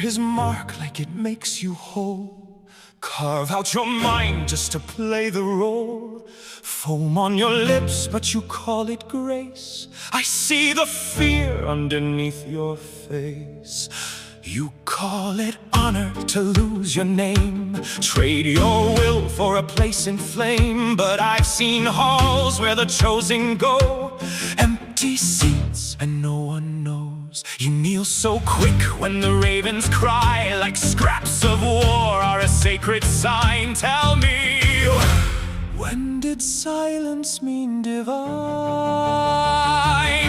his mark like it makes you whole. Carve out your mind just to play the role. Foam on your lips, but you call it grace. I see the fear underneath your face. You call it honor to lose your name, trade your will for a place in flame. But I've seen halls where the chosen go, empty seats and no one knows. You kneel so quick when the ravens cry, like scraps of war are a sacred sign. Tell me, when did silence mean divine?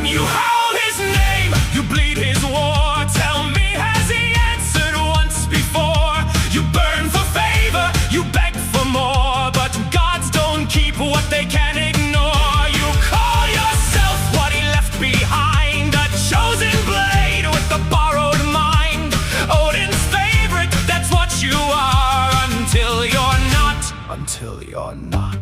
You howl his name, you bleed his war. Tell me, has he answered once before? You burn for favor, you beg for more, but gods don't keep what they can't ignore. You call yourself what he left behind, a chosen blade with a borrowed mind. Odin's favorite, that's what you are, until you're not. Until you're not.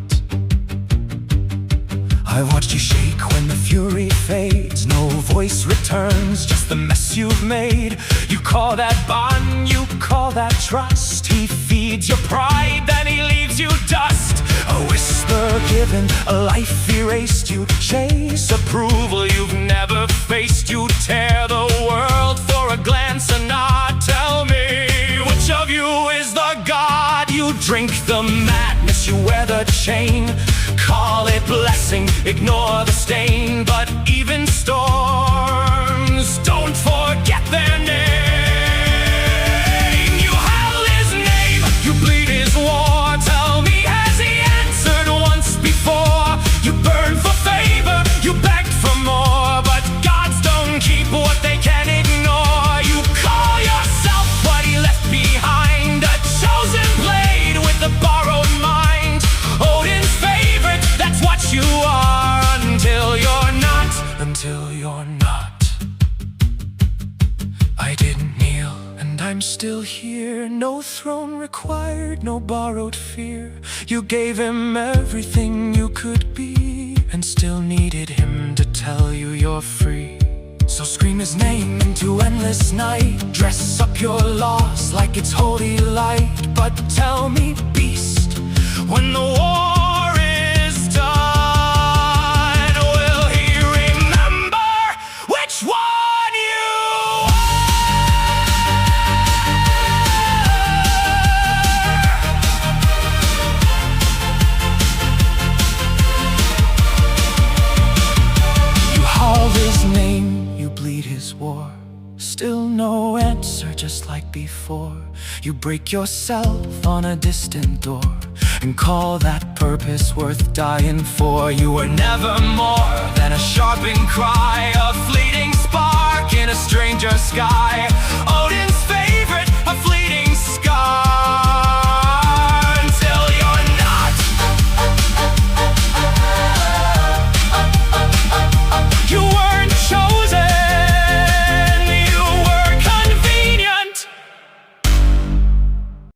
I watched you shake when the fury fades. No voice returns, just the mess you've made. You call that bond, you call that trust. He feeds your pride, then he leaves you dust. A whisper given, a life erased. You chase approval you've never faced. You tear the world for a glance, a nod. Tell me, which of you is the god? You drink the madness, you wear the chain. Call it blessing, ignore the stain. But even storms don't forget their name. You howl his name, you bleed his war. Tell me, has he answered once before? You burn for favor, you beg for more, but gods don't keep what they can't ignore. You call yourself what he left behind, a chosen blade with a borrowed mind. Odin's favorite, that's what you are, until you're not. Until you're not. I didn't kneel, and I'm still here. No throne required, no borrowed fear. You gave him everything you could be, and still needed him to tell you you're free. So scream his name into endless night. Dress up your loss like it's holy light. But tell me, beast, when the war is done, will he remember which one you are? You howl his name, you bleed his war. Still no answer, just like before. You break yourself on a distant door and call that purpose worth dying for. You were never more than a sharpened cry, a fleeting spark in a stranger's sky.